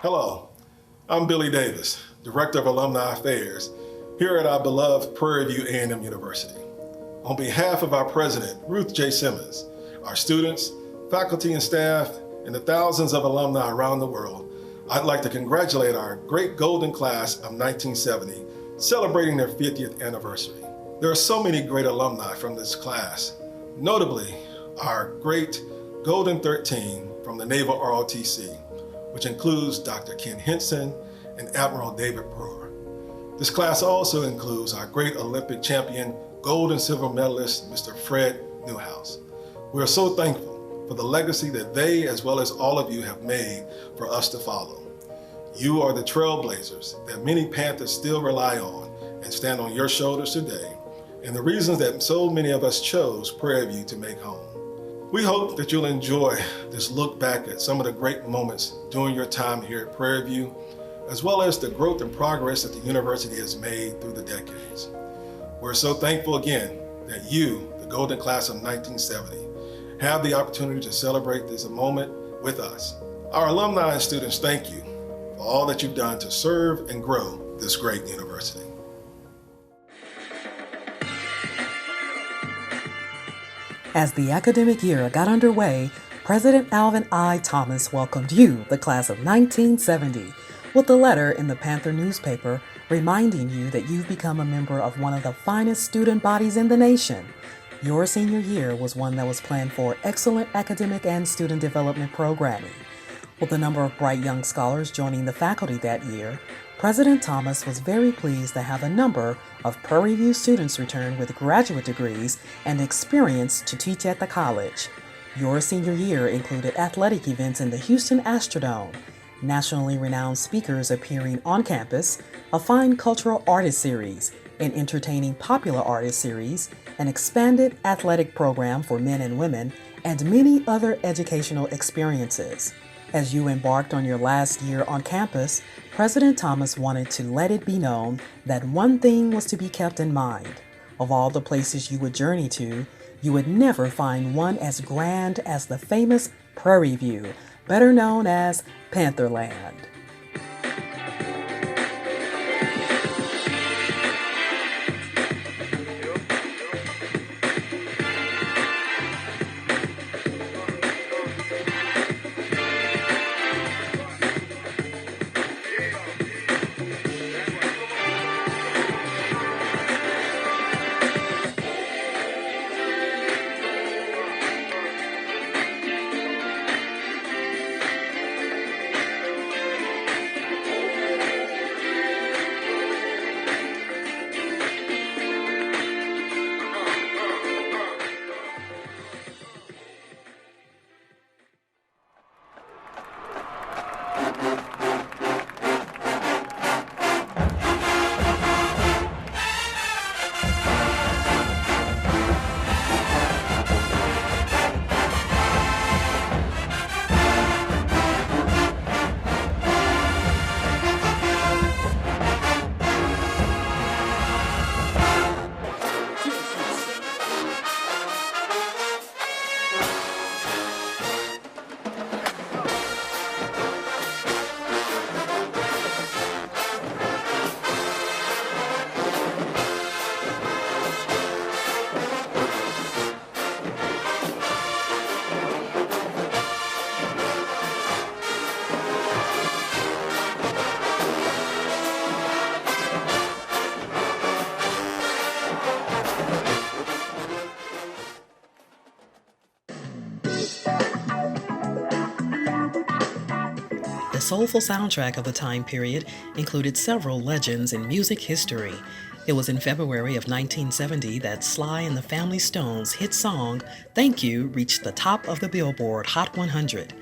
Hello, I'm Billy Davis, Director of Alumni Affairs here at our beloved Prairie View A&M University. On behalf of our president, Ruth J. Simmons, our students, faculty and staff, and the thousands of alumni around the world, I'd like to congratulate our great golden class of 1970 celebrating their 50th anniversary. There are so many great alumni from this class, notably our great Golden 13 from the Naval ROTC, which includes Dr. Ken Henson and Admiral David Brewer. This class also includes our great Olympic champion, gold and silver medalist, Mr. Fred Newhouse. We are so thankful for the legacy that they, as well as all of you, have made for us to follow. You are the trailblazers that many Panthers still rely on and stand on your shoulders today, and the reasons that so many of us chose Prairie View to make home. We hope that you'll enjoy this look back at some of the great moments during your time here at Prairie View, as well as the growth and progress that the university has made through the decades. We're so thankful again that you, the Golden Class of 1970, have the opportunity to celebrate this moment with us. Our alumni and students thank you for all that you've done to serve and grow this great university. As the academic year got underway, President Alvin I. Thomas welcomed you, the class of 1970, with a letter in the Panther newspaper reminding you that you've become a member of one of the finest student bodies in the nation. Your senior year was one that was planned for excellent academic and student development programming. With a number of bright young scholars joining the faculty that year, President Thomas was very pleased to have a number of Prairie View students return with graduate degrees and experience to teach at the college. Your senior year included athletic events in the Houston Astrodome, nationally renowned speakers appearing on campus, a fine cultural artist series, an entertaining popular artist series, an expanded athletic program for men and women, and many other educational experiences. As you embarked on your last year on campus, President Thomas wanted to let it be known that one thing was to be kept in mind. Of all the places you would journey to, you would never find one as grand as the famous Prairie View, better known as Pantherland. The soulful soundtrack of the time period included several legends in music history. It was in February of 1970 that Sly and the Family Stone's hit song, Thank You, reached the top of the Billboard Hot 100.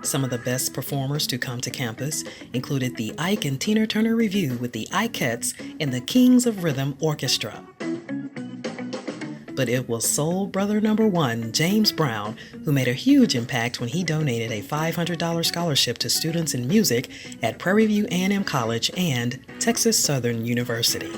Some of the best performers to come to campus included the Ike and Tina Turner Revue with the Ikettes and the Kings of Rhythm Orchestra. But it was Soul Brother #1, James Brown, who made a huge impact when he donated a $500 scholarship to students in music at Prairie View A&M College and Texas Southern University.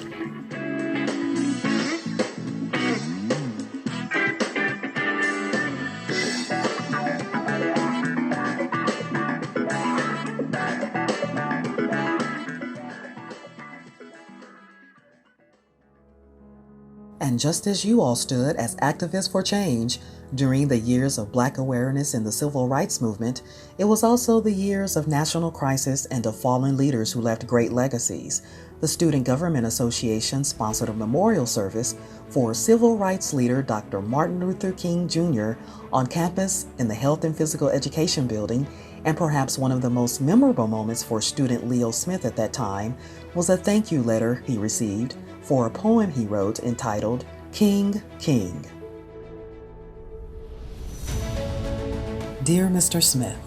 And just as you all stood as activists for change during the years of Black awareness in the civil rights movement, it was also the years of national crisis and of fallen leaders who left great legacies. The Student Government Association sponsored a memorial service for civil rights leader Dr. Martin Luther King Jr. on campus in the Health and Physical Education building, and perhaps one of the most memorable moments for student Leo Smith at that time was a thank you letter he received for a poem he wrote entitled King, King. Dear Mr. Smith,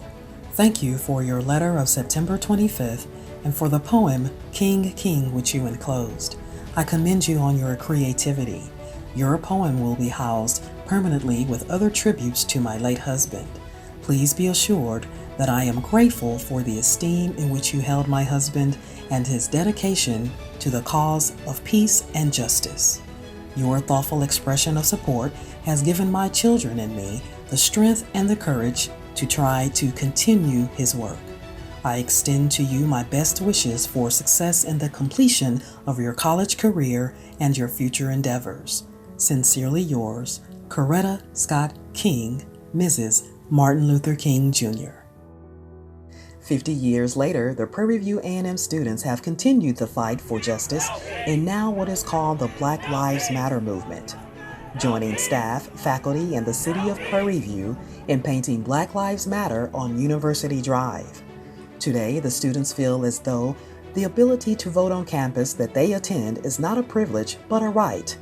thank you for your letter of September 25th and for the poem King, King which you enclosed. I commend you on your creativity. Your poem will be housed permanently with other tributes to my late husband. Please be assured that I am grateful for the esteem in which you held my husband and his dedication to the cause of peace and justice. Your thoughtful expression of support has given my children and me the strength and the courage to try to continue his work. I extend to you my best wishes for success in the completion of your college career and your future endeavors. Sincerely yours, Coretta Scott King, Mrs. Martin Luther King Jr. 50 years later, the Prairie View A&M students have continued the fight for justice in now what is called the Black Lives Matter movement, joining staff, faculty, and the city of Prairie View in painting Black Lives Matter on University Drive. Today, the students feel as though the ability to vote on campus that they attend is not a privilege, but a right.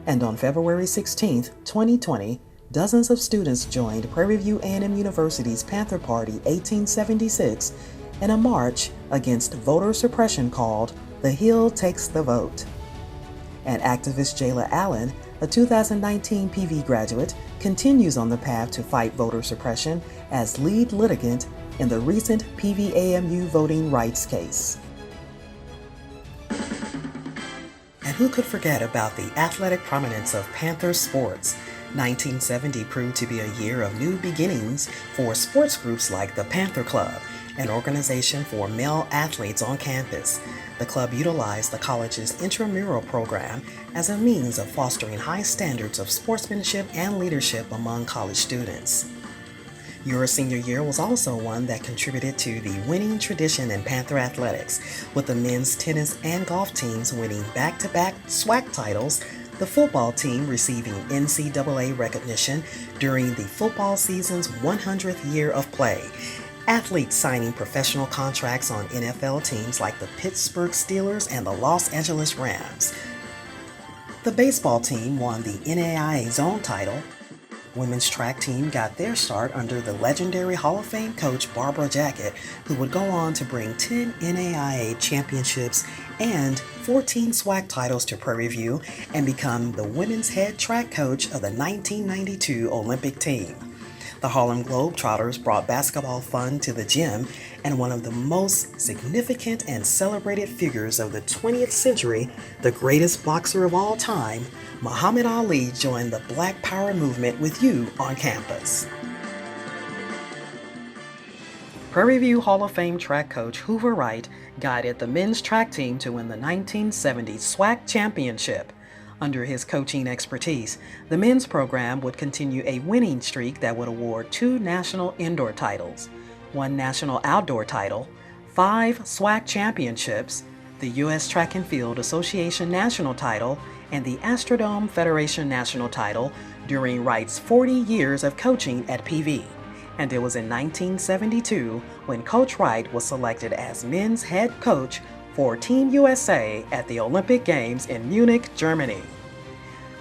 And on February 16, 2020, dozens of students joined Prairie View A&M University's Panther Party 1876 in a march against voter suppression called The Hill Takes the Vote. And activist Jayla Allen, a 2019 PV graduate, continues on the path to fight voter suppression as lead litigant in the recent PVAMU voting rights case. And who could forget about the athletic prominence of Panther sports? 1970 proved to be a year of new beginnings for sports groups like the Panther Club, an organization for male athletes on campus. The club utilized the college's intramural program as a means of fostering high standards of sportsmanship and leadership among college students. Your senior year was also one that contributed to the winning tradition in Panther athletics, with the men's tennis and golf teams winning back-to-back SWAC titles, the football team receiving NCAA recognition during the football season's 100th year of play, athletes signing professional contracts on NFL teams like the Pittsburgh Steelers and the Los Angeles Rams. The baseball team won the NAIA zone title. Women's track team got their start under the legendary Hall of Fame coach Barbara Jackett, who would go on to bring 10 NAIA championships and 14 SWAC titles to Prairie View and become the women's head track coach of the 1992 Olympic team. The Harlem Globetrotters brought basketball fun to the gym, and one of the most significant and celebrated figures of the 20th century, the greatest boxer of all time, Muhammad Ali, joined the Black Power movement with you on campus. Prairie View Hall of Fame track coach Hoover Wright guided the men's track team to win the 1970 SWAC championship. Under his coaching expertise, the men's program would continue a winning streak that would award 2 national indoor titles, 1 national outdoor title, 5 SWAC championships, the U.S. Track and Field Association national title, and the Astrodome Federation national title during Wright's 40 years of coaching at PV. And it was in 1972 when Coach Wright was selected as men's head coach for Team USA at the Olympic Games in Munich, Germany.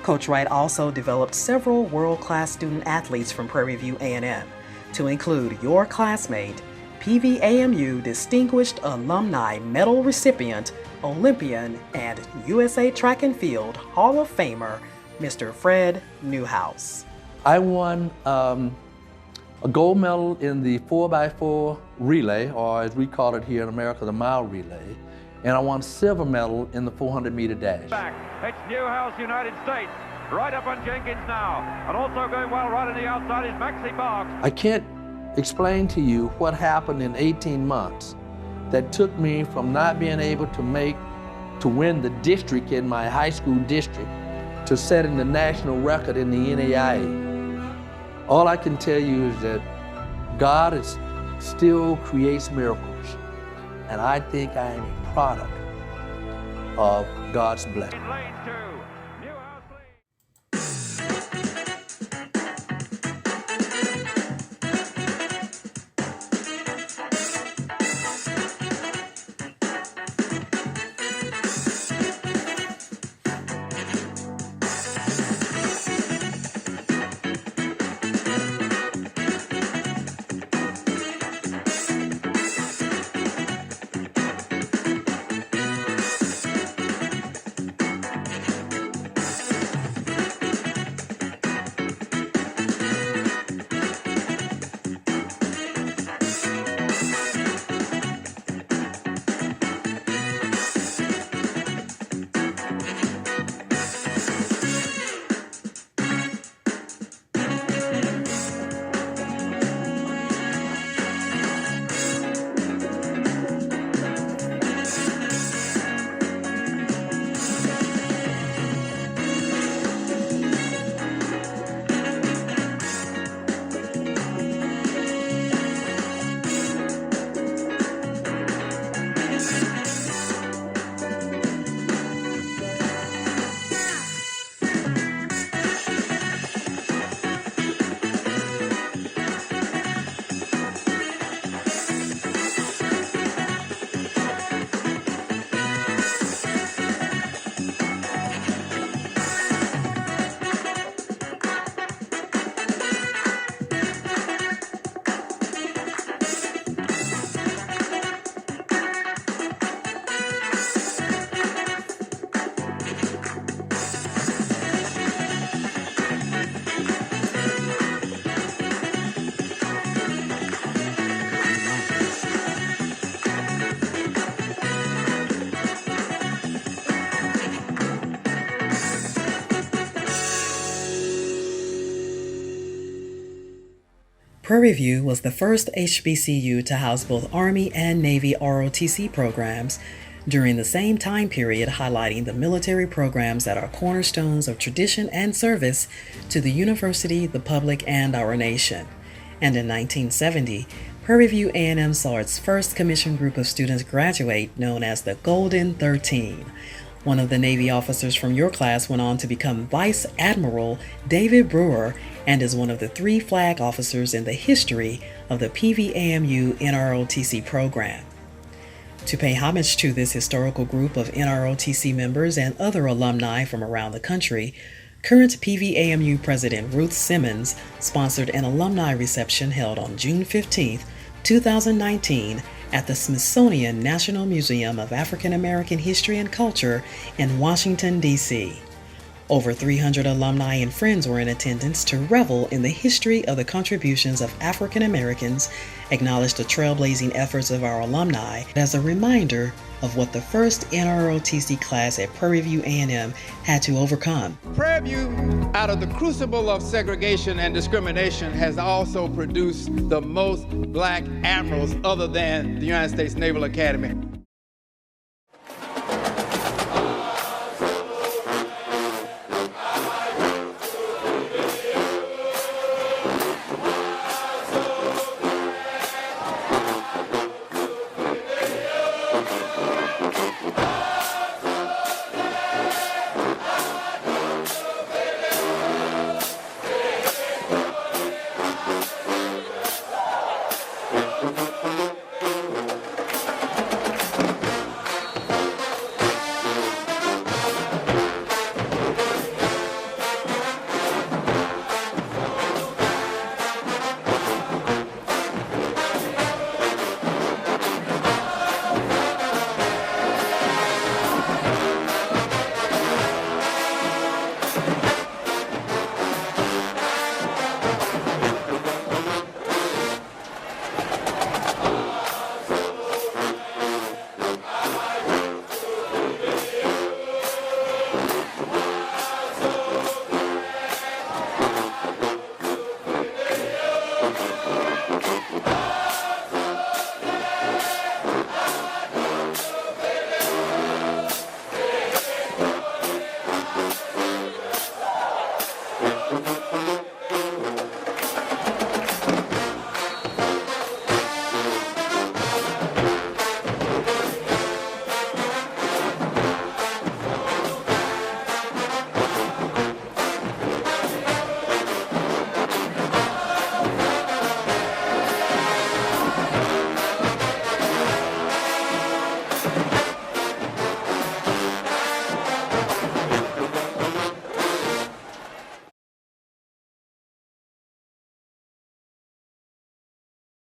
Coach Wright also developed several world-class student athletes from Prairie View A&M, to include your classmate, PVAMU Distinguished Alumni Medal recipient, Olympian, and USA Track and Field Hall of Famer, Mr. Fred Newhouse. I won a gold medal in the 4x4 relay, or as we call it here in America, the mile relay. And I won silver medal in the 400-meter dash. Back. It's Newhouse, United States, right up on Jenkins now. And also going well right on the outside is Maxie Boggs. I can't explain to you what happened in 18 months that took me from not being able to win the district in my high school district to setting the national record in the NAIA. All I can tell you is that God still creates miracles, and I think I am a product of God's blessing. Prairie View was the first HBCU to house both Army and Navy ROTC programs during the same time period, highlighting the military programs that are cornerstones of tradition and service to the university, the public, and our nation. And in 1970, Prairie View A&M saw its first commissioned group of students graduate, known as the Golden 13. One of the Navy officers from your class went on to become Vice Admiral David Brewer and is one of the 3 flag officers in the history of the PVAMU NROTC program. To pay homage to this historical group of NROTC members and other alumni from around the country, current PVAMU President Ruth Simmons sponsored an alumni reception held on June 15, 2019 at the Smithsonian National Museum of African American History and Culture in Washington, D.C. Over 300 alumni and friends were in attendance to revel in the history of the contributions of African Americans, acknowledge the trailblazing efforts of our alumni as a reminder of what the first NROTC class at Prairie View A&M had to overcome. Prairie View, out of the crucible of segregation and discrimination, has also produced the most black admirals other than the United States Naval Academy.